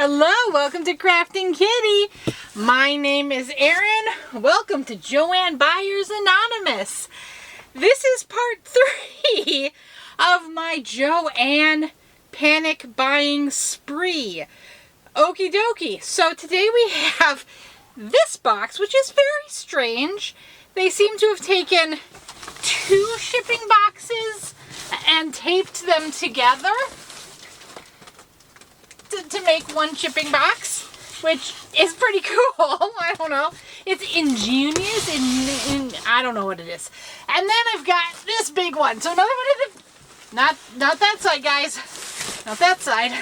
Hello, welcome to Krafting Kitty. My name is Erin. Welcome to Joann Buyers Anonymous. This is part 3 of my Joann panic buying spree. Okie dokie. So today we have this box, which is very strange. They seem to have taken 2 shipping boxes and taped them together to make one shipping box, which is pretty cool. I don't know. It's ingenious and I don't know what it is. And then I've got this big one. So another one of the, not that side, guys. Not that side.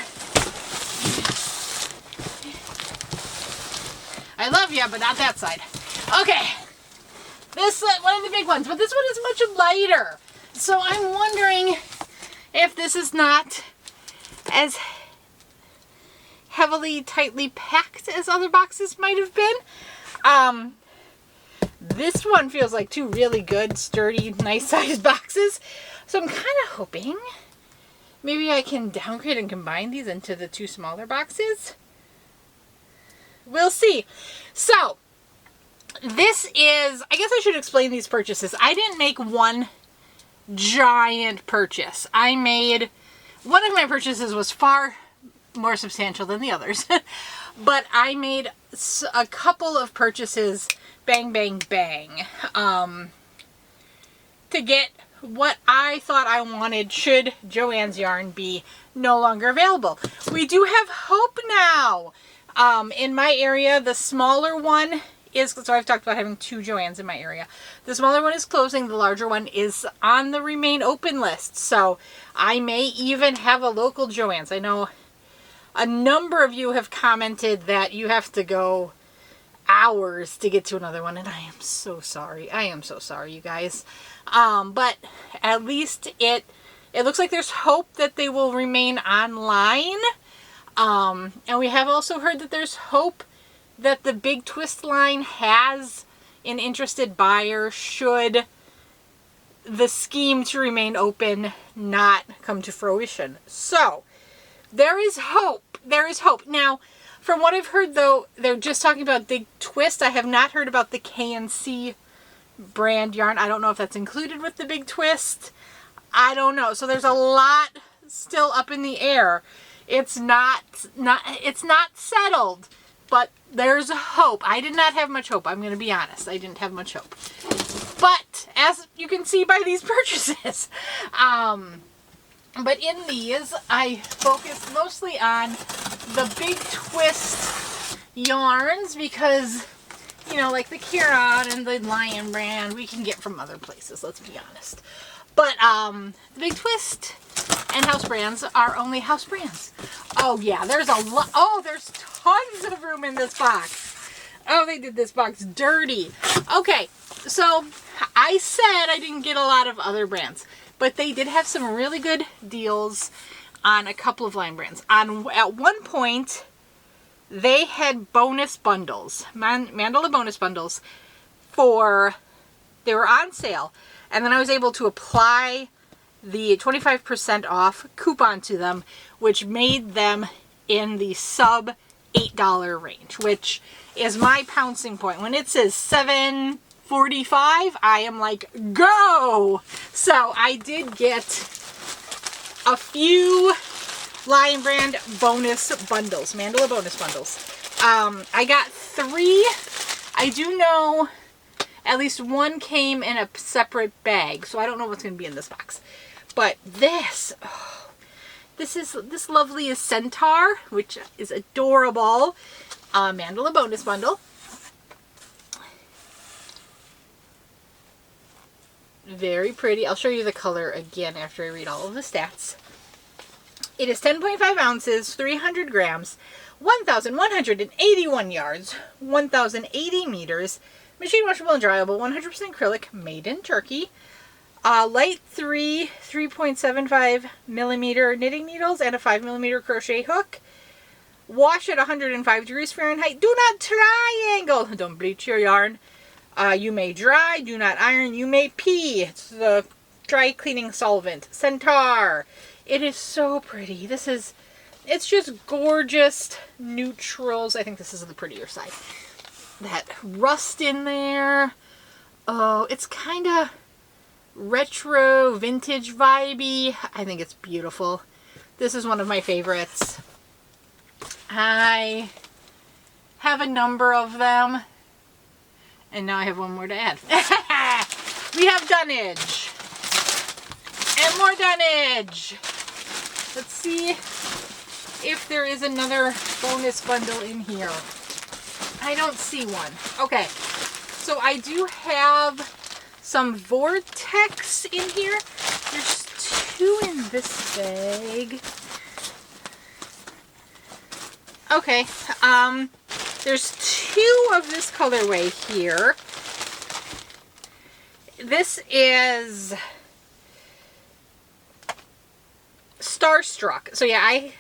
I love you, but not that side. Okay. This one of the big ones, but this one is much lighter. So I'm wondering if this is not as heavily, tightly packed as other boxes might have been. This one feels like 2 really good, sturdy, nice sized boxes. So I'm kind of hoping maybe I can downgrade and combine these into the 2 smaller boxes. We'll see. So this is, I guess I should explain these purchases. I didn't make one giant purchase. I made, one of my purchases was far more substantial than the others, but I made a couple of purchases, bang, bang, bang, to get what I thought I wanted should Joann's yarn be no longer available. We do have hope now. In my area, the smaller one is, so I've talked about having 2 Joanns in my area. The smaller one is closing, the larger one is on the remain open list. So I may even have a local Joann's. I know a number of you have commented that you have to go hours to get to another one, and I am so sorry. I am so sorry, you guys. But at least it looks like there's hope that they will remain online. And we have also heard that there's hope that the Big Twist line has an interested buyer should the scheme to remain open not come to fruition. So there is hope. There is hope. Now, from what I've heard, though, they're just talking about Big Twist. I have not heard about the KNC brand yarn. I don't know if that's included with the Big Twist. I don't know. So there's a lot still up in the air. It's not settled, but there's hope. I did not have much hope. I'm going to be honest. I didn't have much hope. But as you can see by these purchases, but in these, I focused mostly on the Big Twist yarns because, you know, like the Kieran and the Lion brand, we can get from other places, let's be honest. But the Big Twist and house brands are only house brands. Oh yeah, there's a lot. Oh, there's tons of room in this box. Oh, they did this box dirty. Okay, so I said I didn't get a lot of other brands, but they did have some really good deals on a couple of line brands. At one point, they had bonus bundles, mandala bonus bundles, they were on sale. And then I was able to apply the 25% off coupon to them, which made them in the sub $8 range, which is my pouncing point. When it says $7.45, I am like, go! So I did get a few Lion brand bonus bundles, mandala bonus bundles. I got 3. I do know at least one came in a separate bag, so I don't know what's going to be in this box. But this, oh, this lovely is Centaur, which is adorable. Mandala bonus bundle. Very pretty. I'll show you the color again after I read all of the stats. It is 10.5 ounces, 300 grams, 1,181 yards, 1,080 meters, machine washable and dryable, 100% acrylic, made in Turkey. Light 3.75 millimeter knitting needles and a 5 millimeter crochet hook. Wash at 105 degrees Fahrenheit. Do not triangle. Don't bleach your yarn. You may dry. Do not iron. You may pee. It's the dry cleaning solvent. Centaur. It is so pretty. This is It's just gorgeous neutrals. I think this is the prettier side. That rust in there. Oh, it's kind of retro, vintage vibey. I think it's beautiful. This is one of my favorites. I have a number of them. And now I have one more to add. We have dunnage. And more dunnage. Let's see if there is another bonus bundle in here. I don't see one. Okay. So I do have some Vortex in here. There's 2 in this bag. Okay. There's 2 of this colorway here. This is Starstruck. So yeah,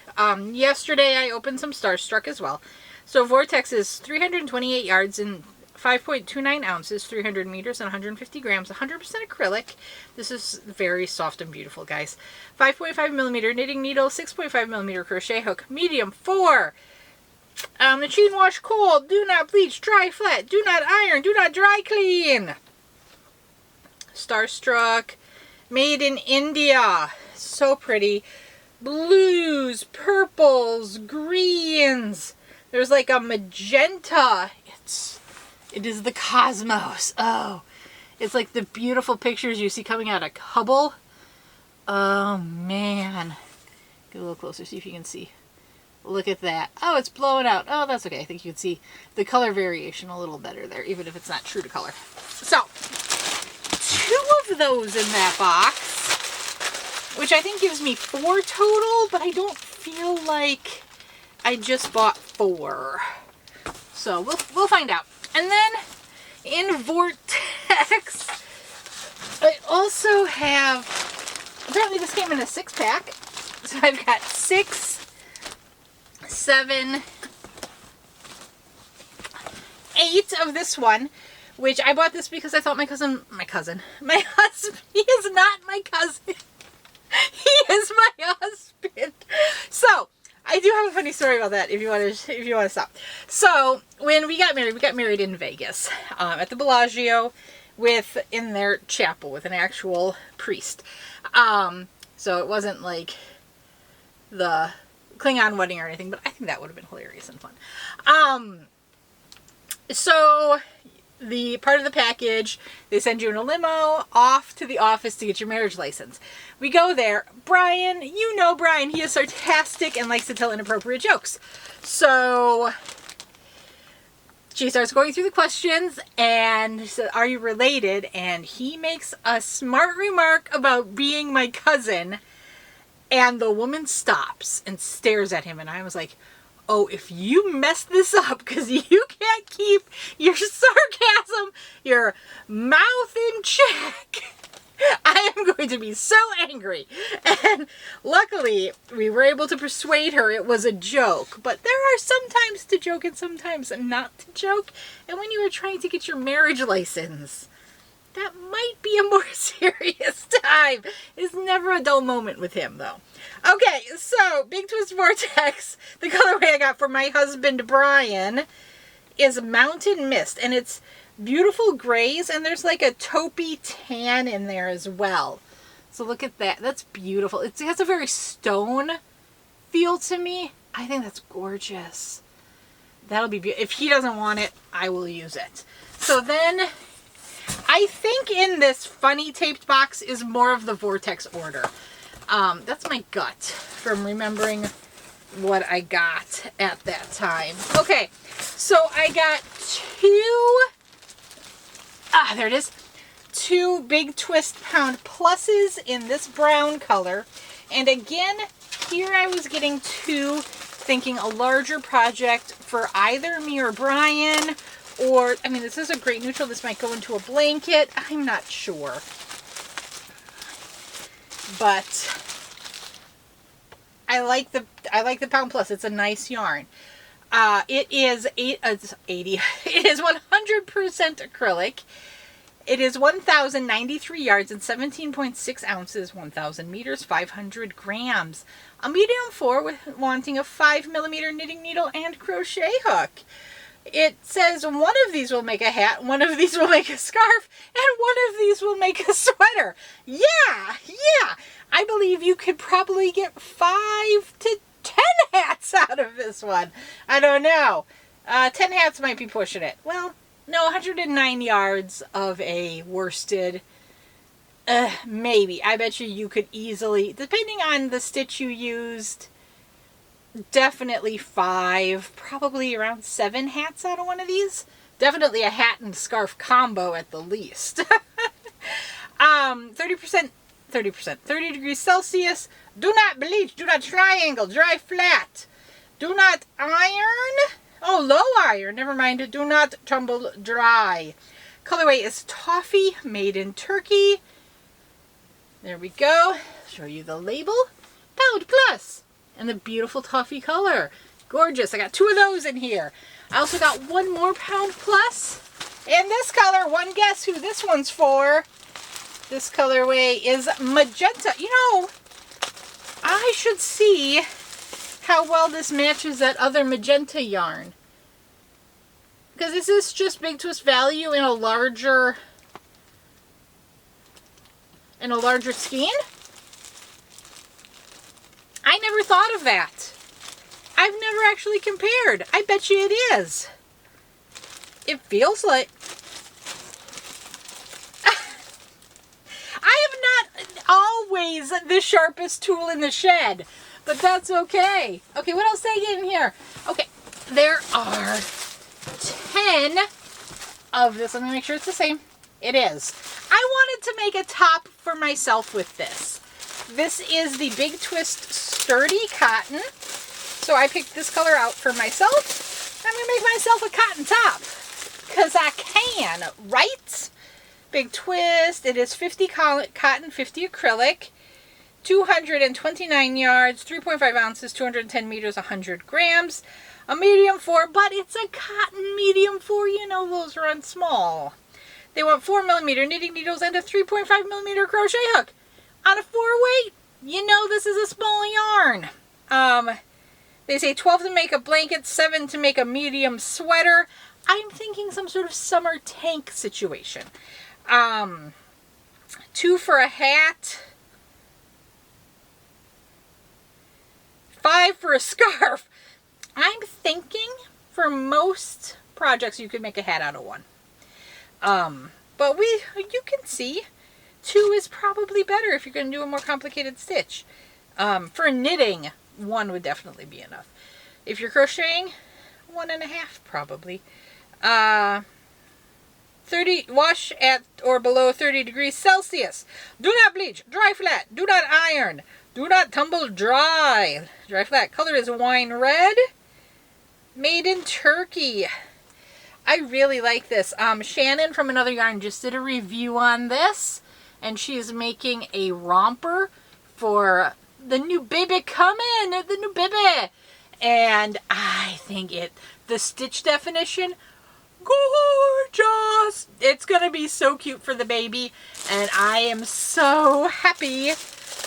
yesterday I opened some Starstruck as well. So Vortex is 328 yards and 5.29 ounces, 300 meters and 150 grams, 100% acrylic. This is very soft and beautiful, guys. 5.5 millimeter knitting needle, 6.5 millimeter crochet hook, medium 4. Machine wash cold, do not bleach, dry flat, do not iron, do not dry clean. Starstruck, made in India. So pretty. Blues, purples, greens. There's like a magenta. It is the cosmos. Oh, it's like the beautiful pictures you see coming out of Hubble. Oh man. Get a little closer, see if you can see. Look at that. Oh, it's blowing out. Oh, that's okay. I think you can see the color variation a little better there, even if it's not true to color. So, 2 of those in that box, which I think gives me 4 total, but I don't feel like I just bought 4. So, we'll find out. And then, in Vortex, I also have, apparently this came in a 6-pack. So I've got 6, 7, 8 of this one, which I bought this because I thought my husband, he is not my cousin. He is my husband. So, I do have a funny story about that if you want to stop. So, when we got married in Vegas, at the Bellagio in their chapel with an actual priest. So it wasn't like the Klingon wedding or anything, but I think that would have been hilarious and fun. So the part of the package, they send you in a limo off to the office to get your marriage license. We go there. Brian, you know Brian, he is sarcastic and likes to tell inappropriate jokes. So she starts going through the questions and says, are you related? And he makes a smart remark about being my cousin. And the woman stops and stares at him. And I was like, oh, if you mess this up because you can't keep your sarcasm, your mouth in check, I am going to be so angry. And luckily, we were able to persuade her it was a joke. But there are some times to joke and sometimes not to joke. And when you are trying to get your marriage license, that might be a more serious time. It's never a dull moment with him, though. Okay, so Big Twist Vortex, the colorway I got for my husband, Brian, is Mountain Mist. And it's beautiful grays, and there's like a taupey tan in there as well. So look at that. That's beautiful. It has a very stone feel to me. I think that's gorgeous. That'll be beautiful. If he doesn't want it, I will use it. So then, I think in this funny taped box is more of the Vortex order. That's my gut from remembering what I got at that time. Okay, so I got 2, there it is, 2 Big Twist Pound Pluses in this brown color. And again, here I was getting 2, thinking a larger project for either me or Brian. Or, I mean, this is a great neutral. This might go into a blanket. I'm not sure. But I like the Pound Plus. It's a nice yarn. It is 80. It is 100% acrylic. It is 1,093 yards and 17.6 ounces, 1,000 meters, 500 grams. a medium 4 with wanting a 5mm knitting needle and crochet hook. It says one of these will make a hat, one of these will make a scarf, and one of these will make a sweater. Yeah. I believe you could probably get 5 to 10 hats out of this one. I don't know. 10 hats might be pushing it. Well, no, 109 yards of a worsted. Maybe. I bet you could easily, depending on the stitch you used, definitely 5, probably around 7 hats out of one of these. Definitely a hat and scarf combo at the least. 30%, 30 degrees Celsius. Do not bleach, do not triangle, dry flat. Do not iron. Oh, low iron, never mind. Do not tumble dry. Colorway is Toffee, made in Turkey. There we go. Show you the label. Pound plus. And the beautiful toffee color. Gorgeous. I got 2 of those in here. I also got 1 more pound plus. And this color, one guess who this one's for. This colorway is magenta. You know, I should see how well this matches that other magenta yarn. Because this is just Big Twist Value in a larger skein. I never thought of that. I've never actually compared. I bet you it is. It feels like... I am not always the sharpest tool in the shed, but that's okay. Okay, what else did I get in here? Okay, there are 10 of this. I'm going to make sure it's the same. It is. I wanted to make a top for myself with this. This is the Big Twist Sturdy Cotton. So I picked this color out for myself. I'm going to make myself a cotton top. Because I can, right? Big Twist. It is 50 cotton, 50 acrylic. 229 yards, 3.5 ounces, 210 meters, 100 grams. A medium 4, but it's a cotton medium 4. You know, those run small. They want 4mm knitting needles and a 3.5mm crochet hook. On a 4-weight, you know this is a small yarn. They say 12 to make a blanket, 7 to make a medium sweater. I'm thinking some sort of summer tank situation. 2 for a hat. 5 for a scarf. I'm thinking for most projects you could make a hat out of 1. But you can see 2 is probably better if you're going to do a more complicated stitch. For knitting, 1 would definitely be enough. If you're crocheting, 1.5 probably. 30 wash at or below 30 degrees Celsius. Do not bleach, dry flat, do not iron, do not tumble dry. Dry flat. Color is wine red. Made in Turkey. I really like this. Shannon from Another Yarn just did a review on this, and she's making a romper for the new baby coming, the new baby. And I think the stitch definition, gorgeous. It's gonna be so cute for the baby, and I am so happy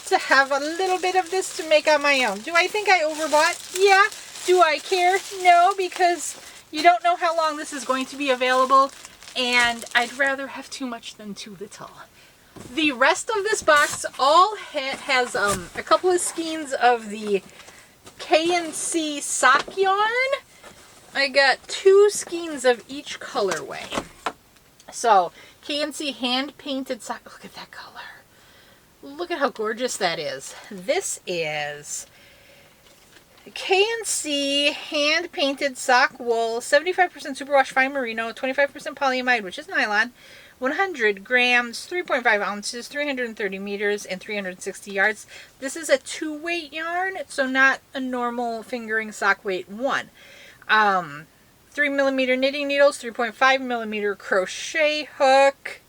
to have a little bit of this to make on my own. Do I think I overbought? Yeah. Do I care? No, because you don't know how long this is going to be available, and I'd rather have too much than too little. The rest of this box all has a couple of skeins of the K&C sock yarn. I got 2 skeins of each colorway. So, K&C hand-painted sock. Look at that color. Look at how gorgeous that is. This is K&C hand-painted sock wool, 75% superwash fine merino, 25% polyamide, which is nylon, 100 grams, 3.5 ounces, 330 meters, and 360 yards. This is a 2-weight yarn, so not a normal fingering sock weight 1. 3mm knitting needles, 3.5mm crochet hook.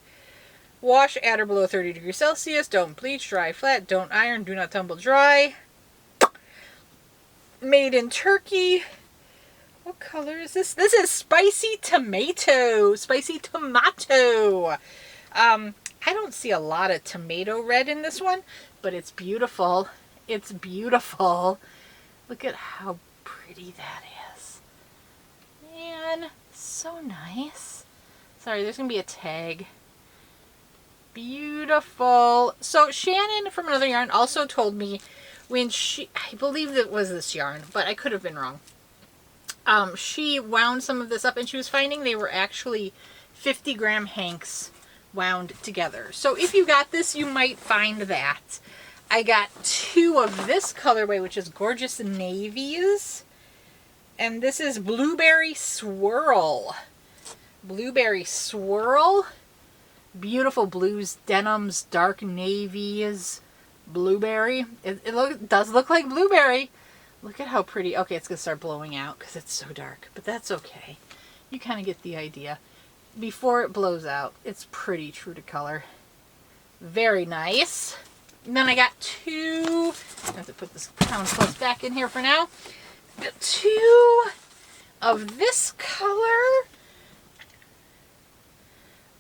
Wash at or below 30 degrees Celsius. Don't bleach, dry flat, don't iron, do not tumble dry. Made in Turkey. What color is this? This is Spicy Tomato. Spicy Tomato. I don't see a lot of tomato red in this one, but it's beautiful. It's beautiful. Look at how pretty that is. Man, so nice. Sorry, there's going to be a tag. Beautiful. So Shannon from Another Yarn also told me when I believe it was this yarn, but I could have been wrong. She wound some of this up and she was finding they were actually 50-gram hanks wound together. So if you got this, you might find that. I got 2 of this colorway, which is gorgeous navies. And this is Blueberry Swirl. Blueberry Swirl. Beautiful blues, denims, dark navies, blueberry. It does look like blueberry. Look at how pretty. Okay, it's going to start blowing out because it's so dark, but that's okay. You kind of get the idea. Before it blows out, it's pretty true to color. Very nice. And then I got 2, I have to put this pound plus back in here for now. Got 2 of this color.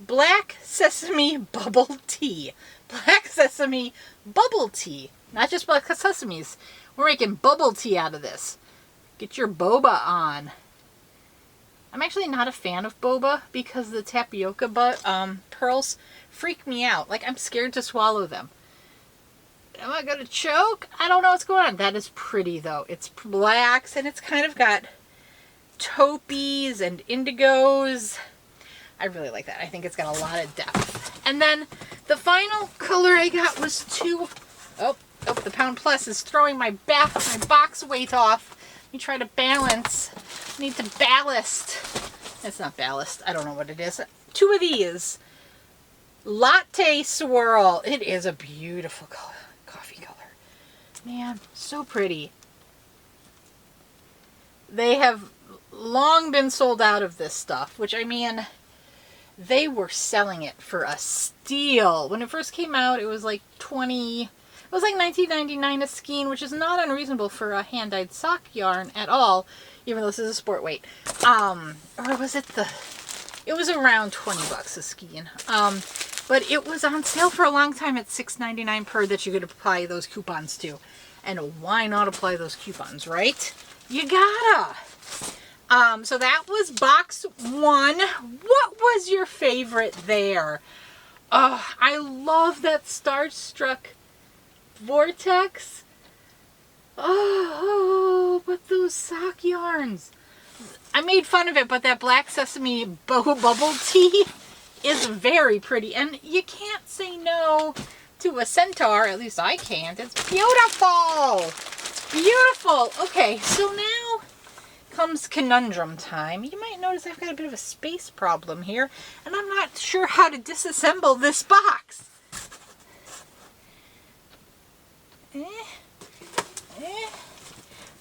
Black Sesame Bubble Tea. Black Sesame Bubble Tea. Not just black sesames. We're making bubble tea out of this. Get your boba on. I'm actually not a fan of boba because the tapioca pearls freak me out. Like, I'm scared to swallow them. Am I going to choke? I don't know what's going on. That is pretty, though. It's blacks, and it's kind of got taupies and indigos. I really like that. I think it's got a lot of depth. And then the final color I got was 2. Oh, the pound plus is throwing my box weight off. Let me try to balance. I need to ballast. It's not ballast. I don't know what it is. 2 of these. Latte Swirl. It is a beautiful color. Coffee color. Man, so pretty. They have long been sold out of this stuff, which, I mean, they were selling it for a steal. When it first came out, it was like $19.99 a skein, which is not unreasonable for a hand-dyed sock yarn at all, even though this is a sport weight. Or was it it was around 20 bucks a skein. But it was on sale for a long time at $6.99 per that you could apply those coupons to. And why not apply those coupons, right? You gotta. So that was box 1. What was your favorite there? I love that Starstruck Vortex. Oh, but those sock yarns. I made fun of it, but that Black Sesame Bubble Tea is very pretty. And you can't say no to a centaur. At least I can't. It's beautiful. Beautiful. Okay, so now comes conundrum time. You might notice I've got a bit of a space problem here, and I'm not sure how to disassemble this box.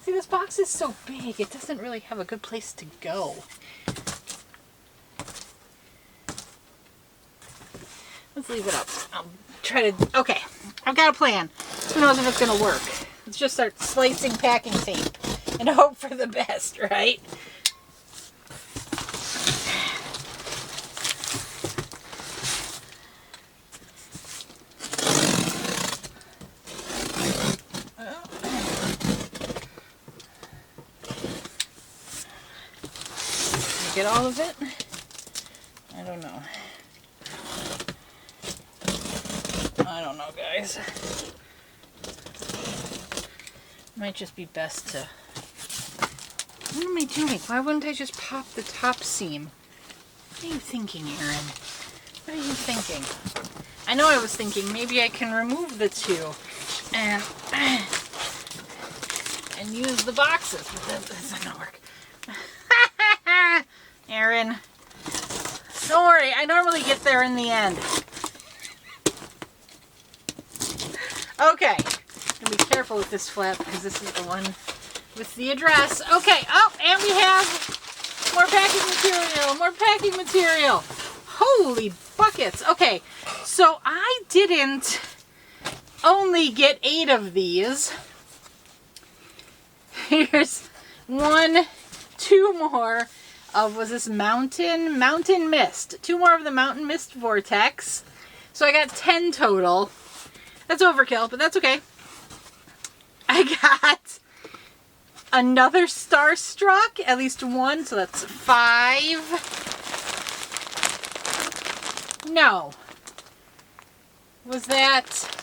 See, this box is so big, it doesn't really have a good place to go. Let's leave it up. I'll try to, okay, I've got a plan. Who knows if it's going to work. Let's just start slicing packing tape and hope for the best, right? Get all of it? I don't know. I don't know, guys. Might just be best to... What am I doing? Why wouldn't I just pop the top seam? What are you thinking, Erin? What are you thinking? I know I was thinking maybe I can remove the 2 and use the boxes, but that doesn't work. Erin, don't worry, I normally get there in the end. Okay, I'm gonna be careful with this flap because this is the one with the address. Okay, oh, and we have more packing material, more packing material. Holy buckets. Okay, so I didn't only get 8 of these. Here's 1, 2 more of, was this Mountain Mist. 2 more of the Mountain Mist Vortex. So I got 10 total. That's overkill, but that's okay. I got another Starstruck, at least one, so that's 5. No. Was that...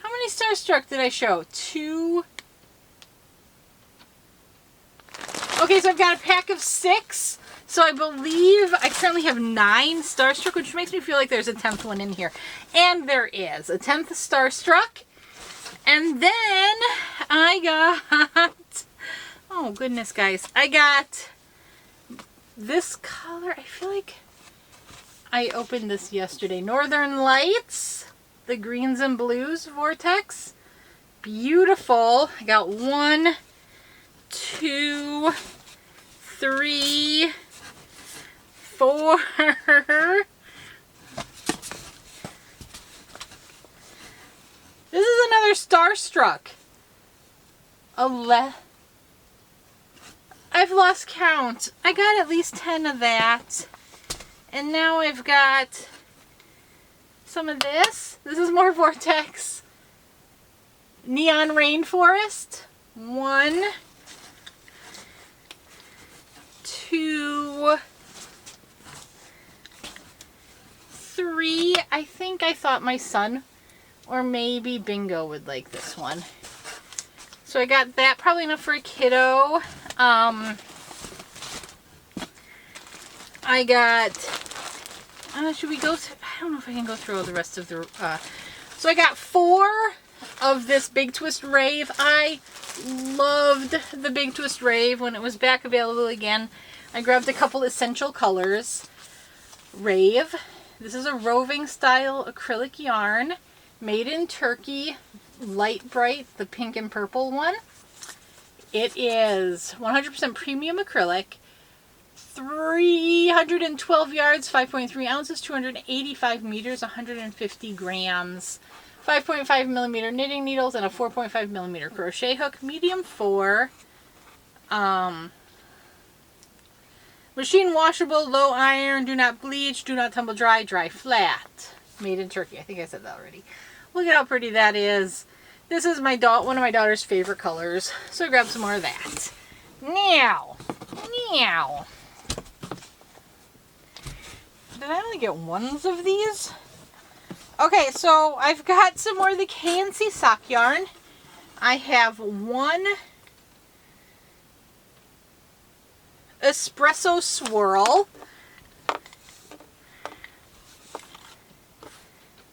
How many Starstruck did I show? 2. Okay, so I've got a pack of 6. So I believe I currently have 9 Starstruck, which makes me feel like there's a 10th one in here. And there is a 10th Starstruck. And then I got, oh goodness guys, I got this color. I feel like I opened this yesterday. Northern Lights, the greens and blues vortex. Beautiful. I got 1, 2, 3, 4. This is another Starstruck. I've lost count. I got at least 10 of that. And now I've got some of this. This is more Vortex. Neon Rainforest. 1, 2, 3. I think I thought my son or maybe Bingo would like this one. So I got that, probably enough for a kiddo. I got, should we go through, I don't know if I can go through all the rest of the, so I got 4 of this Big Twist Rave. I loved the Big Twist Rave when it was back available again. I grabbed a couple essential colors. Rave. This is a roving style acrylic yarn. Made in Turkey, light bright, the pink and purple one. It is 100% premium acrylic, 312 yards, 5.3 ounces, 285 meters, 150 grams, 5.5 millimeter knitting needles, and a 4.5 millimeter crochet hook, medium 4. Machine washable, low iron, do not bleach, do not tumble dry, dry flat. Made in Turkey. I think I said that already. Look at how pretty that is. This is my one of my daughter's favorite colors. So I grabbed some more of that. Now. Did I only get ones of these? Okay, so I've got some more of the KNC sock yarn. I have 1 espresso swirl,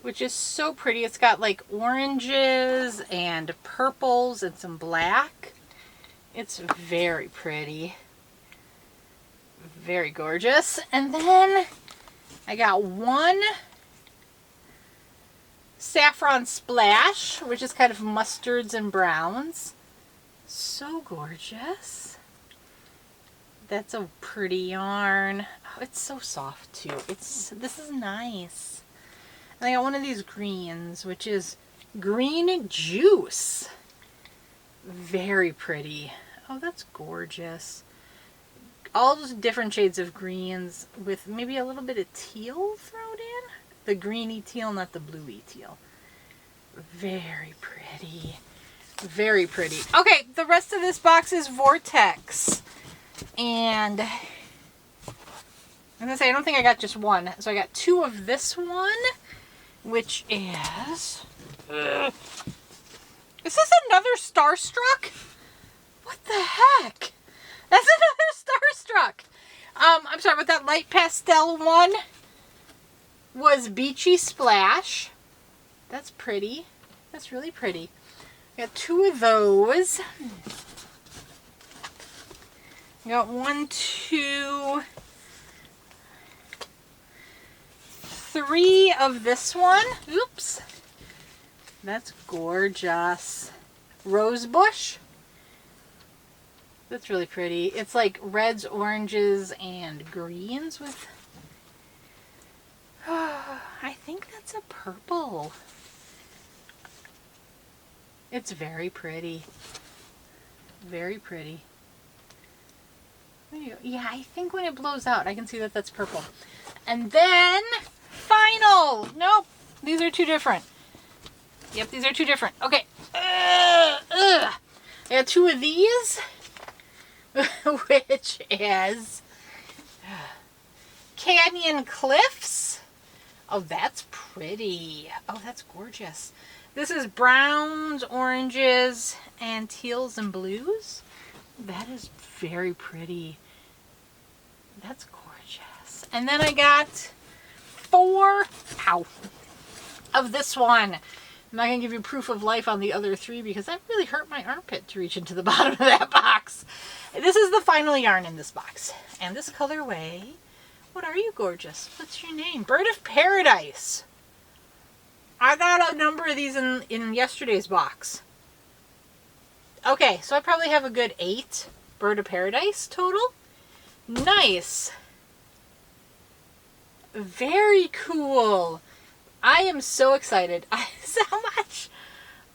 which is so pretty. It's got like oranges and purples and some black. It's very pretty. Very gorgeous. And then I got 1 saffron splash, which is kind of mustards and browns. So gorgeous. That's a pretty yarn. Oh, it's so soft too. This is nice. And I got one of these greens, which is green juice. Very pretty. Oh, that's gorgeous. All those different shades of greens with maybe a little bit of teal thrown in. The greeny teal, not the bluey teal. Very pretty. Very pretty. Okay, the rest of this box is Vortex. And I'm going to say, I don't think I got just one. So I got 2 of this one, which is... Is this another Starstruck? What the heck? That's another Starstruck. I'm sorry, but that light pastel one was Beachy Splash. That's pretty. That's really pretty. I got 2 of those. I got 1, 2, 3 of this one. Oops. That's gorgeous. Rosebush. That's really pretty. It's like reds, oranges, and greens with... I think that's a purple. It's very pretty. Very pretty. There you go. Yeah, I think when it blows out, I can see that that's purple. And then, final. Nope. These are 2 different. Yep, these are 2 different. Okay. I got two of these, which is Canyon Cliffs. Oh, that's pretty. Oh, that's gorgeous. This is browns, oranges, and teals and blues. That is very pretty. That's gorgeous. And then I got 4 of this one. I'm not going to give you proof of life on the other 3 because that really hurt my armpit to reach into the bottom of that box. This is the final yarn in this box. And this colorway, what are you, gorgeous? What's your name? Bird of Paradise. I got a number of these in yesterday's box. Okay, so I probably have a good 8 Bird of Paradise total. Nice. Very cool. I am so excited. So much.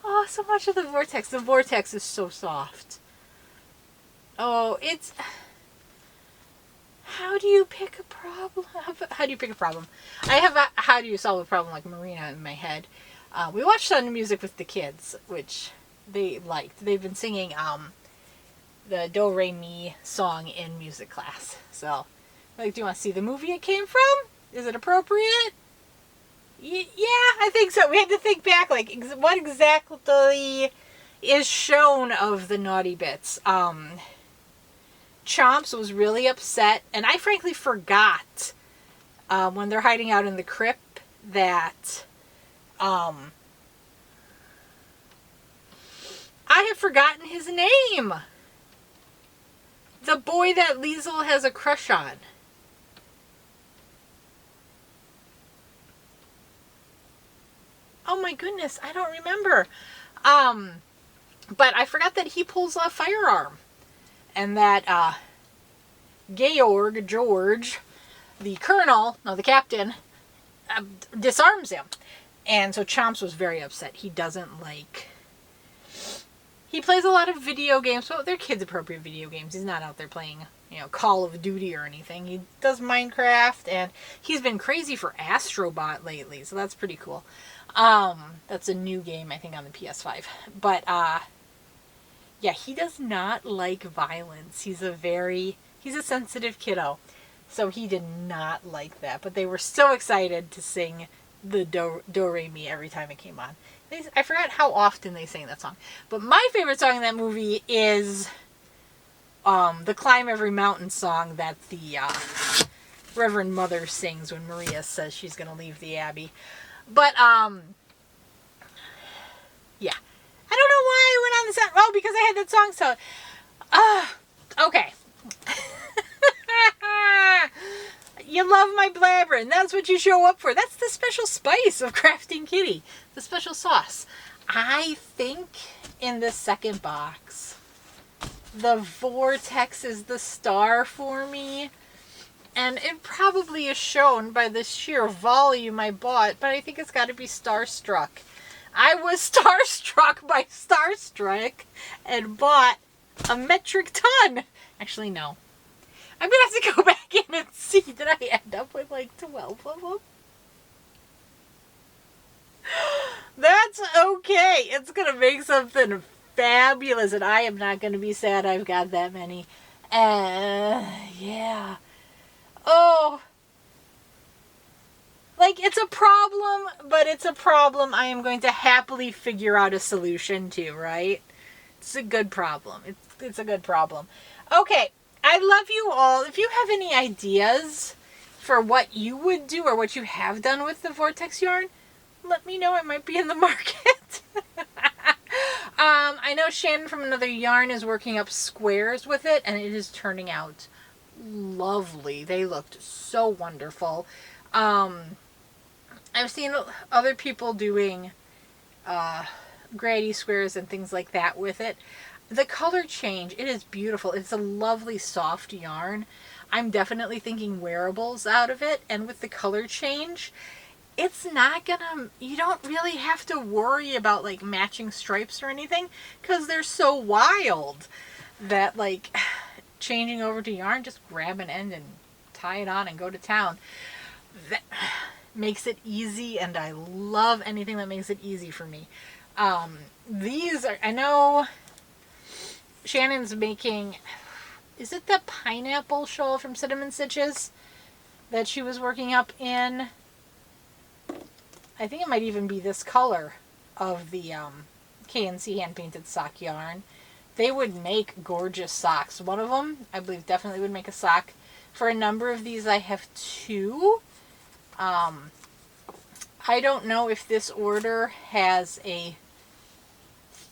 Oh, so much of the vortex. The vortex is so soft. Oh, it's... How do you pick a problem? How do you pick a problem? I have a how do you solve a problem like Marina in my head. We watched Sound of Music with the kids, which they liked. They've been singing the Do Re Mi song in music class. So, like, do you want to see the movie it came from? Is it appropriate? Yeah, I think so. We had to think back, like, what exactly is shown of the naughty bits. Chomps was really upset, and I frankly forgot when they're hiding out in the crypt that I have forgotten his name. The boy that Liesel has a crush on. Oh my goodness, I don't remember. But I forgot that he pulls a firearm. And that George, the colonel, no, the captain, disarms him. And so Chomps was very upset. He doesn't like... He plays a lot of video games. Well, they're kids-appropriate video games. He's not out there playing, you know, Call of Duty or anything. He does Minecraft, and he's been crazy for Astrobot lately, so that's pretty cool. That's a new game, I think, on the PS5. But, yeah, he does not like violence. He's a sensitive kiddo. So he did not like that. But they were so excited to sing the Do Re Mi every time it came on. I forgot how often they sang that song. But my favorite song in that movie is the Climb Every Mountain song that the Reverend Mother sings when Maria says she's going to leave the Abbey. But, yeah. I don't know why I went on the sound. Oh, because I had that song. So, okay. You love my blabbering. That's what you show up for. That's the special spice of Krafting Kitty. The special sauce. I think in the second box, the vortex is the star for me. And it probably is shown by the sheer volume I bought, but I think it's got to be Starstruck. I was starstruck by Starstruck and bought a metric ton. Actually, no. I'm going to have to go back in and see that I end up with like 12 of them. That's okay. It's going to make something fabulous, and I am not going to be sad I've got that many. Yeah. Oh. Like, it's a problem, but it's a problem I am going to happily figure out a solution to, right? It's a good problem. It's a good problem. Okay, I love you all. If you have any ideas for what you would do or what you have done with the vortex yarn, let me know. I might be in the market. I know Shannon from Another Yarn is working up squares with it, and it is turning out lovely. They looked so wonderful. I've seen other people doing grady squares and things like that with it. The color change, it is beautiful. It's a lovely soft yarn. I'm definitely thinking wearables out of it. And with the color change, it's not gonna, you don't really have to worry about like matching stripes or anything because they're so wild that like changing over to yarn, just grab an end and tie it on and go to town. That makes it easy, and I love anything that makes it easy for me. These are, I know Shannon's making, is it the pineapple shawl from Cinnamon Stitches that she was working up in? I think it might even be this color of the K&C hand painted sock yarn. They would make gorgeous socks. One of them, I believe, definitely would make a sock. For a number of these, I have 2. I don't know if this order has a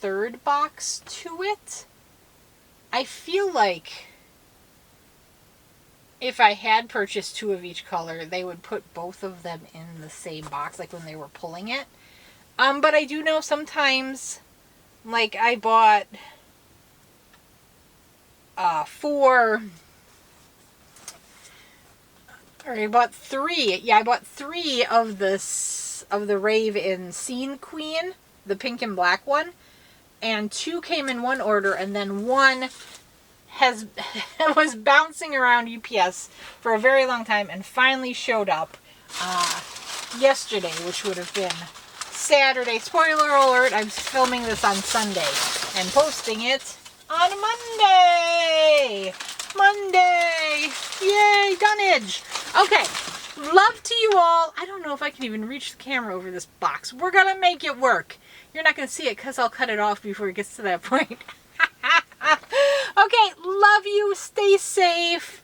3rd box to it. I feel like if I had purchased 2 of each color, they would put both of them in the same box, like when they were pulling it. But I do know sometimes, like I bought 3. Yeah, I bought 3 of the Rave in Scene Queen, the pink and black one, and 2 came in one order, and then 1 was bouncing around UPS for a very long time and finally showed up yesterday, which would have been Saturday. Spoiler alert, I'm filming this on Sunday and posting it on Monday. Yay, dunnage. Okay, love to you all. I don't know if I can even reach the camera over this box. We're gonna make it work. You're not gonna see it because I'll cut it off before it gets to that point. Okay, love you. Stay safe.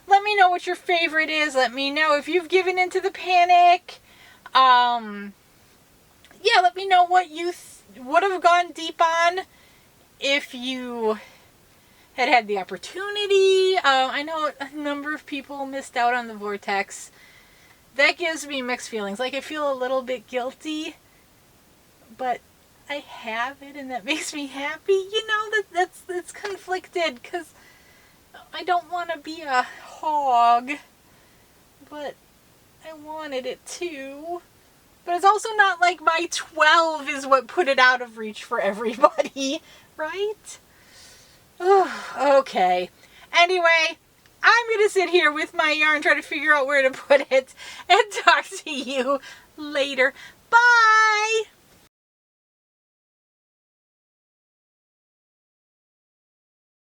Let me know what your favorite is. Let me know if you've given into the panic. Yeah, let me know what you would have gone deep on if you had the opportunity. I know a number of people missed out on the Vortex. That gives me mixed feelings. Like, I feel a little bit guilty, but I have it and that makes me happy. You know, that's conflicted because I don't want to be a hog, but I wanted it too. But it's also not like my 12 is what put it out of reach for everybody, right? Okay. Anyway, I'm going to sit here with my yarn, try to figure out where to put it, and talk to you later. Bye!